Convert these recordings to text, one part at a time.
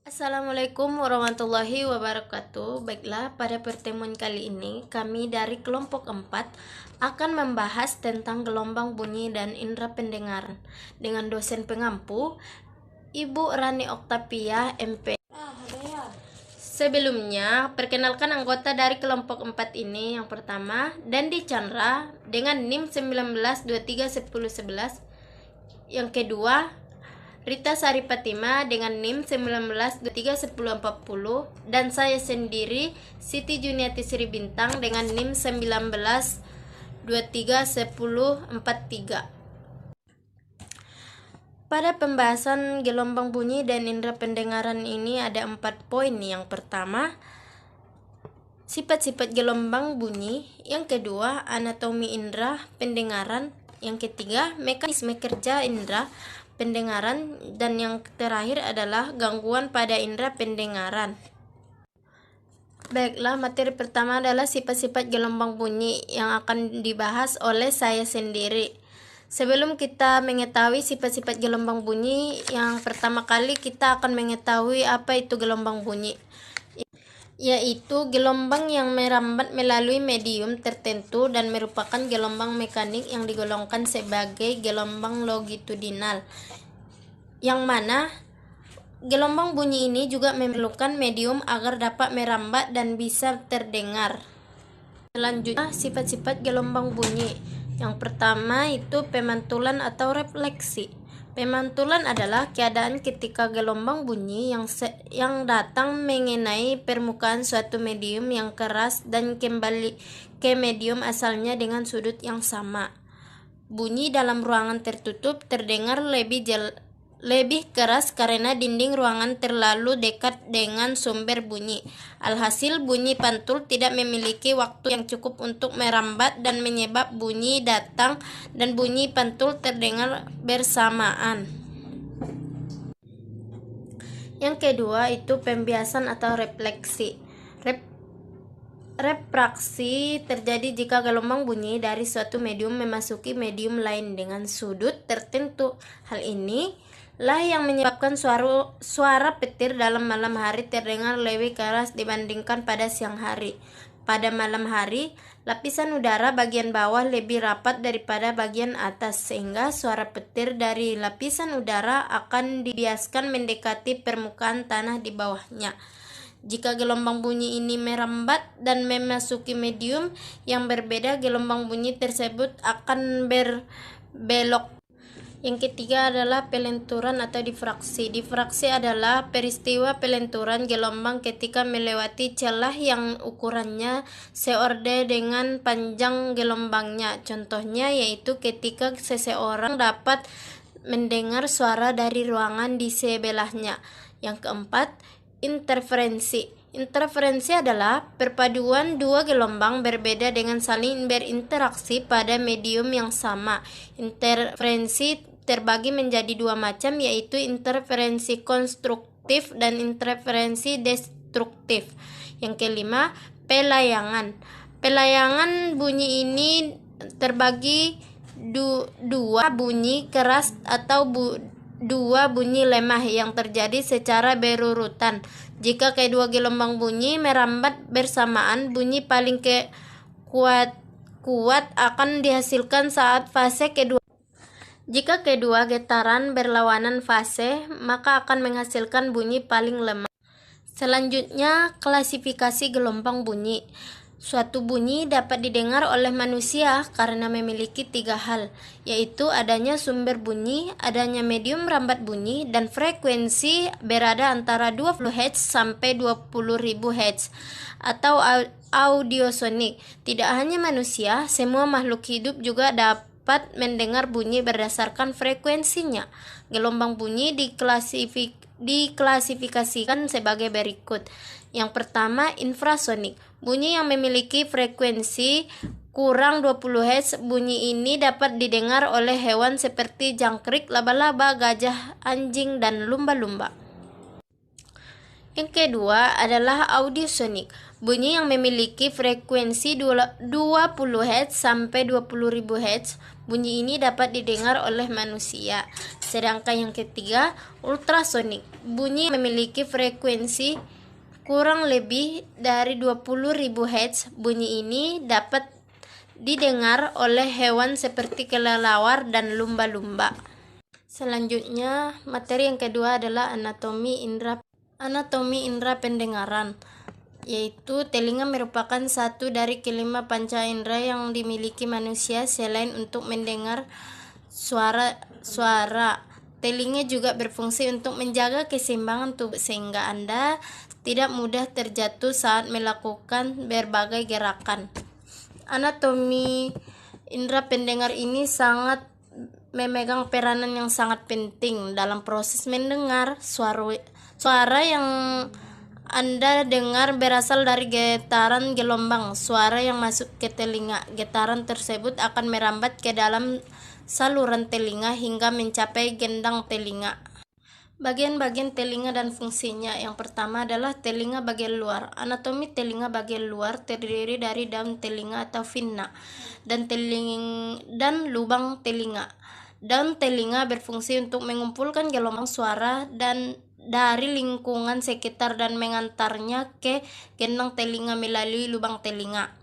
Assalamualaikum warahmatullahi wabarakatuh. Baiklah, pada pertemuan kali ini kami dari kelompok 4 akan membahas tentang gelombang bunyi dan indera pendengaran dengan dosen pengampu Ibu Rani Oktavia MP. Sebelumnya, perkenalkan anggota dari kelompok 4 ini. Yang pertama, Dandi Chandra dengan NIM 19231011. Yang kedua, Rita Sari Fatima dengan NIM 19231040, dan saya sendiri Siti Juniati Sri Bintang dengan NIM 19231043. Pada pembahasan gelombang bunyi dan indera pendengaran ini ada 4 poin. Yang pertama, sifat-sifat gelombang bunyi. Yang kedua, anatomi indera pendengaran. Yang ketiga, mekanisme kerja indera pendengaran, dan yang terakhir adalah gangguan pada indera pendengaran. Baiklah, materi pertama adalah sifat-sifat gelombang bunyi yang akan dibahas oleh saya sendiri. Sebelum kita mengetahui sifat-sifat gelombang bunyi, yang pertama kali kita akan mengetahui apa itu gelombang bunyi, yaitu gelombang yang merambat melalui medium tertentu dan merupakan gelombang mekanik yang digolongkan sebagai gelombang longitudinal, yang mana gelombang bunyi ini juga memerlukan medium agar dapat merambat dan bisa terdengar. Selanjutnya, sifat-sifat gelombang bunyi. Yang pertama itu pemantulan atau refleksi. Pemantulan adalah keadaan ketika gelombang bunyi yang datang mengenai permukaan suatu medium yang keras dan kembali ke medium asalnya dengan sudut yang sama. Bunyi dalam ruangan tertutup terdengar lebih keras karena dinding ruangan terlalu dekat dengan sumber bunyi. Alhasil, bunyi pantul tidak memiliki waktu yang cukup untuk merambat dan menyebab bunyi datang dan bunyi pantul terdengar bersamaan. Yang kedua itu pembiasan atau refleksi. Refraksi terjadi jika gelombang bunyi dari suatu medium memasuki medium lain dengan sudut tertentu. Hal ini lah yang menyebabkan suara petir dalam malam hari terdengar lebih keras dibandingkan pada siang hari. Pada malam hari, lapisan udara bagian bawah lebih rapat daripada bagian atas, sehingga suara petir dari lapisan udara akan dibiaskan mendekati permukaan tanah di bawahnya. Jika gelombang bunyi ini merambat dan memasuki medium yang berbeda, gelombang bunyi tersebut akan berbelok. Yang ketiga adalah pelenturan atau difraksi. Difraksi adalah peristiwa pelenturan gelombang ketika melewati celah yang ukurannya seorde dengan panjang gelombangnya. Contohnya yaitu ketika seseorang dapat mendengar suara dari ruangan di sebelahnya. Yang keempat, interferensi. Interferensi adalah perpaduan dua gelombang berbeda dengan saling berinteraksi pada medium yang sama. Interferensi terbagi menjadi dua macam, yaitu interferensi konstruktif dan interferensi destruktif. Yang kelima, pelayangan. Pelayangan bunyi ini terbagi dua bunyi keras atau dua bunyi lemah yang terjadi secara berurutan. Jika kedua gelombang bunyi merambat bersamaan, bunyi paling kuat akan dihasilkan saat fase kedua. Jika kedua getaran berlawanan fase, maka akan menghasilkan bunyi paling lemah. Selanjutnya, klasifikasi gelombang bunyi. Suatu bunyi dapat didengar oleh manusia karena memiliki 3 hal, yaitu adanya sumber bunyi, adanya medium rambat bunyi, dan frekuensi berada antara 20 Hz sampai 20.000 Hz atau audiosonik. Tidak hanya manusia, semua makhluk hidup juga dapat mendengar bunyi berdasarkan frekuensinya. Gelombang bunyi diklasifikasikan sebagai berikut. Yang pertama, infrasonik. Bunyi yang memiliki frekuensi kurang 20 Hz. Bunyi ini dapat didengar oleh hewan seperti jangkrik, laba-laba, gajah, anjing, dan lumba-lumba. Yang kedua adalah audiosonik. Bunyi yang memiliki frekuensi 20 Hz sampai 20.000 Hz. Bunyi ini dapat didengar oleh manusia. Sedangkan yang ketiga, ultrasonik. Bunyi memiliki frekuensi kurang lebih dari 20.000 Hz. Bunyi ini dapat didengar oleh hewan seperti kelelawar dan lumba-lumba. Selanjutnya, materi yang kedua adalah anatomi indera pendengaran, yaitu telinga merupakan satu dari kelima panca indera yang dimiliki manusia. Selain untuk mendengar suara, telinga juga berfungsi untuk menjaga keseimbangan tubuh sehingga Anda tidak mudah terjatuh saat melakukan berbagai gerakan. Anatomi indera pendengar ini sangat memegang peranan yang sangat penting dalam proses mendengar. Suara yang Anda dengar berasal dari getaran gelombang suara yang masuk ke telinga. Getaran tersebut akan merambat ke dalam saluran telinga hingga mencapai gendang telinga. Bagian-bagian telinga dan fungsinya. Yang pertama adalah telinga bagian luar. Anatomi telinga bagian luar terdiri dari daun telinga atau finna dan lubang telinga. Daun telinga berfungsi untuk mengumpulkan gelombang suara dan dari lingkungan sekitar dan mengantarnya ke gendang telinga melalui lubang telinga.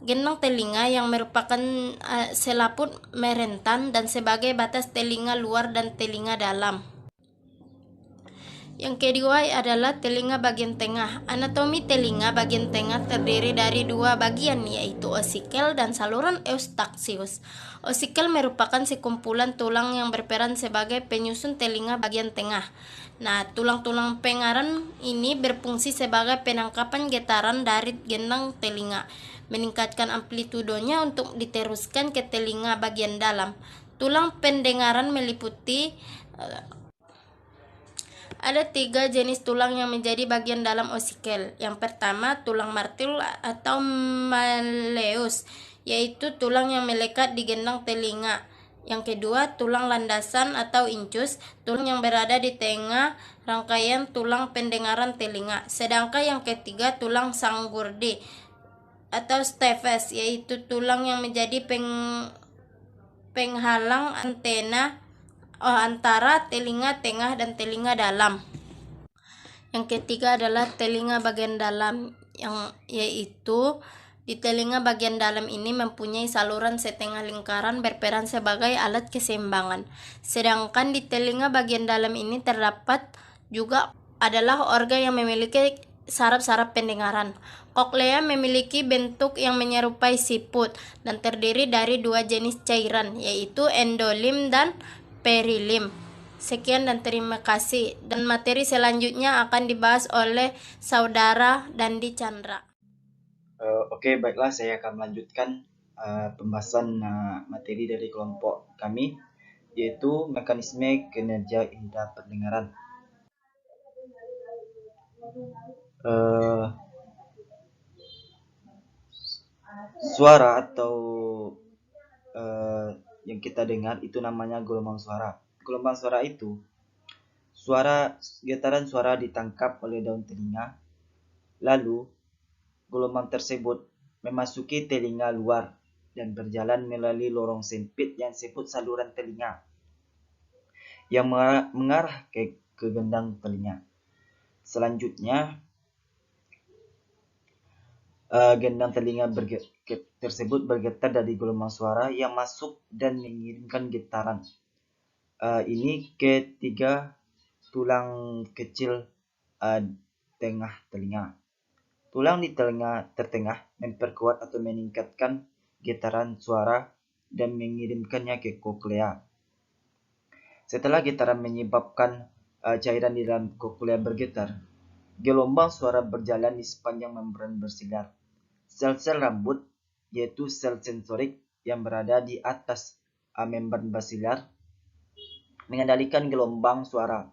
Gendang telinga yang merupakan selaput merentan dan sebagai batas telinga luar dan telinga dalam. Yang kedua adalah telinga bagian tengah. Anatomi telinga bagian tengah terdiri dari dua bagian, yaitu osikel dan saluran eustachius. Osikel merupakan sekumpulan tulang yang berperan sebagai penyusun telinga bagian tengah. Nah, tulang-tulang pengaran ini berfungsi sebagai penangkapan getaran dari gendang telinga, meningkatkan amplitudonya untuk diteruskan ke telinga bagian dalam. Tulang pendengaran meliputi ada 3 jenis tulang yang menjadi bagian dalam osikel. Yang pertama, tulang martil atau malleus, yaitu tulang yang melekat di gendang telinga. Yang kedua, tulang landasan atau incus, tulang yang berada di tengah rangkaian tulang pendengaran telinga. Sedangkan yang ketiga, tulang sanggurdi atau stapes, yaitu tulang yang menjadi penghalang antena antara telinga tengah dan telinga dalam. Yang ketiga adalah telinga bagian dalam, yaitu di telinga bagian dalam ini mempunyai saluran setengah lingkaran berperan sebagai alat keseimbangan. Sedangkan di telinga bagian dalam ini terdapat juga adalah organ yang memiliki saraf-saraf pendengaran. Koklea memiliki bentuk yang menyerupai siput dan terdiri dari 2 jenis cairan, yaitu endolim dan perilim. Sekian dan terima kasih. Dan materi selanjutnya akan dibahas oleh Saudara Dandi Chandra. Oke, baiklah, saya akan melanjutkan pembahasan materi dari kelompok kami, yaitu mekanisme kinerja indera pendengaran. Suara atau yang kita dengar itu namanya gelombang suara. Gelombang suara itu getaran suara ditangkap oleh daun telinga, lalu gelombang tersebut memasuki telinga luar dan berjalan melalui lorong sempit yang disebut saluran telinga yang mengarah ke gendang telinga. Selanjutnya, gendang telinga tersebut bergetar dari gelombang suara yang masuk dan mengirimkan getaran ini ke 3 tulang kecil tengah telinga. Tulang di telinga tertengah memperkuat atau meningkatkan getaran suara dan mengirimkannya ke koklea. Setelah getaran menyebabkan cairan di dalam koklea bergetar, gelombang suara berjalan di sepanjang membran bersilar. Sel-sel rambut, yaitu sel sensorik yang berada di atas membran basilar, mengendalikan gelombang suara.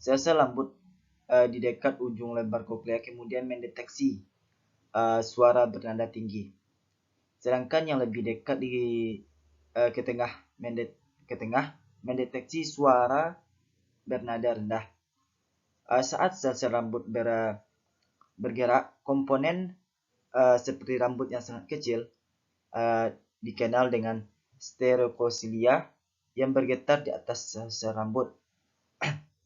Sel-sel rambut di dekat ujung lebar koklea kemudian mendeteksi suara bernada tinggi. Sedangkan yang lebih dekat ke tengah mendeteksi suara bernada rendah. Saat sel-sel rambut bergerak, komponen seperti rambut yang sangat kecil dikenal dengan stereokosilia yang bergetar di atas serambut,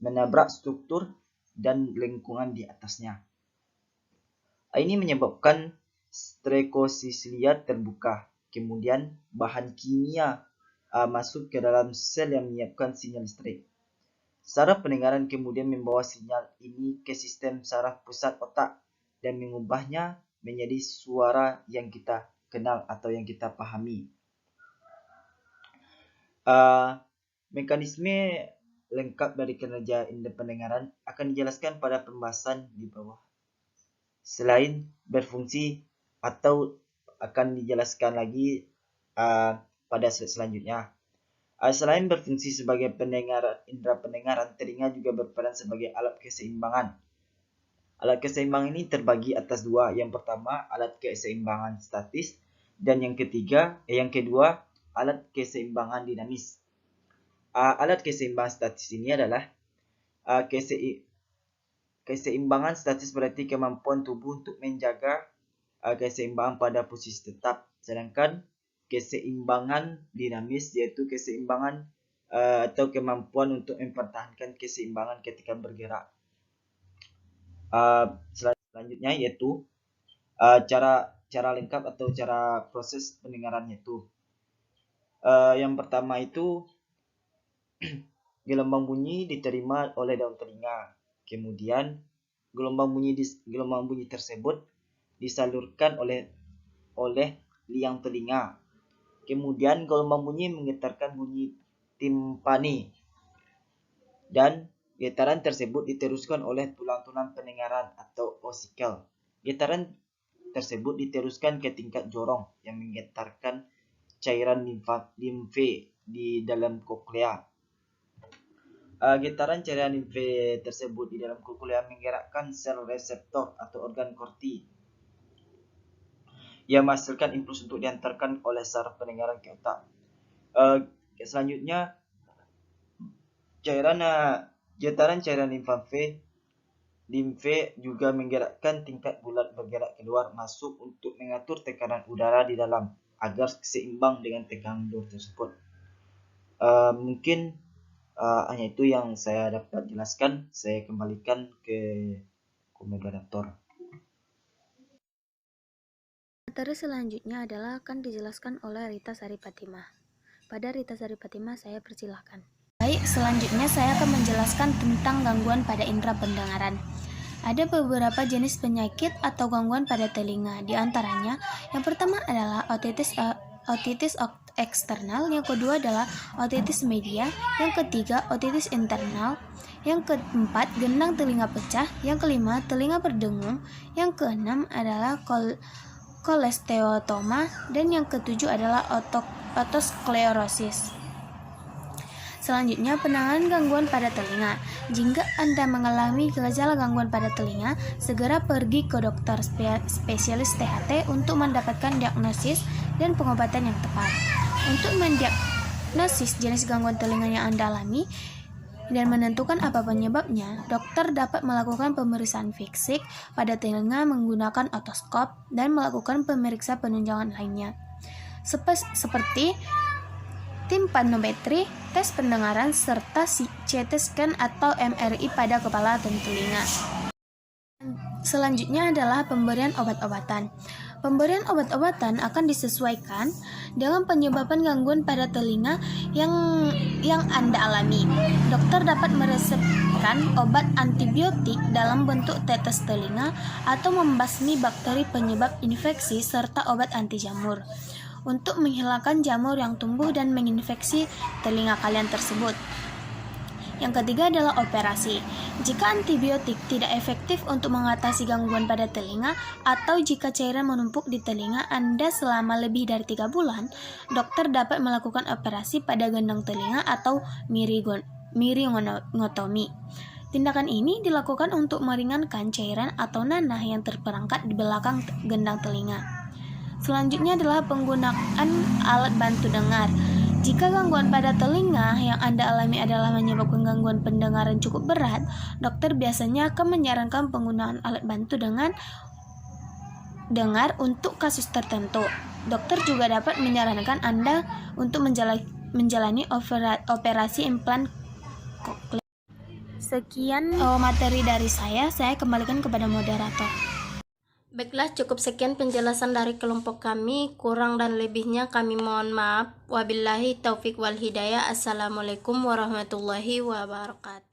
menabrak struktur dan lingkungan di atasnya. Ini menyebabkan strekosisilia terbuka. Kemudian bahan kimia masuk ke dalam sel yang menyiapkan sinyal listrik. Saraf pendengaran kemudian membawa sinyal ini ke sistem saraf pusat otak dan mengubahnya menjadi suara yang kita kenal atau yang kita pahami. Mekanisme lengkap dari kinerja indera pendengaran akan dijelaskan pada pembahasan di bawah. Selain berfungsi atau akan dijelaskan lagi pada slide selanjutnya. Selain berfungsi sebagai indera pendengaran, telinga juga berperan sebagai alat keseimbangan. Alat keseimbangan ini terbagi atas dua. Yang pertama, alat keseimbangan statis, dan yang kedua, alat keseimbangan dinamis. Alat keseimbangan statis ini adalah keseimbangan statis berarti kemampuan tubuh untuk menjaga keseimbangan pada posisi tetap. Sedangkan keseimbangan dinamis yaitu keseimbangan atau kemampuan untuk mempertahankan keseimbangan ketika bergerak. Selanjutnya yaitu cara lengkap atau cara proses pendengarannya itu. Yang pertama itu gelombang bunyi diterima oleh daun telinga. Kemudian gelombang bunyi tersebut disalurkan oleh liang telinga. Kemudian gelombang bunyi menggetarkan bunyi timpani, dan getaran tersebut diteruskan oleh tulang-tulang pendengaran atau ossicle. Getaran tersebut diteruskan ke tingkat jorong yang menggetarkan cairan limfe di dalam koklea. Getaran cairan limfe tersebut di dalam koklea menggerakkan sel reseptor atau organ korti yang menghasilkan impuls untuk diantarkan oleh saraf pendengaran ke otak. Selanjutnya, getaran cairan limfe juga menggerakkan tingkat bulat bergerak keluar masuk untuk mengatur tekanan udara di dalam agar seimbang dengan tekanan luar tersebut. Mungkin hanya itu yang saya dapat jelaskan. Saya kembalikan ke moderator. Materi selanjutnya adalah akan dijelaskan oleh Rita Sari Fatimah. Pada Rita Sari Fatimah, saya persilahkan. Baik, selanjutnya saya akan menjelaskan tentang gangguan pada indera pendengaran. Ada beberapa jenis penyakit atau gangguan pada telinga. Di antaranya, yang pertama adalah otitis eksternal, yang kedua adalah otitis media, yang ketiga otitis internal, yang keempat gendang telinga pecah, yang kelima telinga berdengung, yang keenam adalah kolesteatoma, dan yang ketujuh adalah otosklerosis. Selanjutnya, penanganan gangguan pada telinga. Jika Anda mengalami gejala gangguan pada telinga, segera pergi ke dokter spesialis THT untuk mendapatkan diagnosis dan pengobatan yang tepat. Untuk mendiagnosis jenis gangguan telinga yang Anda alami dan menentukan apa penyebabnya, dokter dapat melakukan pemeriksaan fisik pada telinga menggunakan otoskop dan melakukan pemeriksaan penunjang lainnya, seperti timpanometri, tes pendengaran, serta CT scan atau MRI pada kepala dan telinga. Selanjutnya adalah pemberian obat-obatan. Pemberian obat-obatan akan disesuaikan dengan penyebab gangguan pada telinga yang Anda alami. Dokter dapat meresepkan obat antibiotik dalam bentuk tetes telinga atau membasmi bakteri penyebab infeksi serta obat anti jamur untuk menghilangkan jamur yang tumbuh dan menginfeksi telinga kalian tersebut. Yang ketiga adalah operasi. Jika antibiotik tidak efektif untuk mengatasi gangguan pada telinga atau jika cairan menumpuk di telinga Anda selama lebih dari 3 bulan, dokter dapat melakukan operasi pada gendang telinga atau miringotomi. Tindakan ini dilakukan untuk meringankan cairan atau nanah yang terperangkap di belakang gendang telinga. Selanjutnya adalah penggunaan alat bantu dengar. Jika gangguan pada telinga yang Anda alami adalah menyebabkan gangguan pendengaran cukup berat, dokter biasanya akan menyarankan penggunaan alat bantu dengar untuk kasus tertentu. Dokter juga dapat menyarankan Anda untuk menjalani operasi implan koklear. Sekian materi dari saya kembalikan kepada moderator. Baiklah, cukup sekian penjelasan dari kelompok kami. Kurang dan lebihnya kami mohon maaf. Wabillahi taufik wal hidayah. Assalamualaikum warahmatullahi wabarakatuh.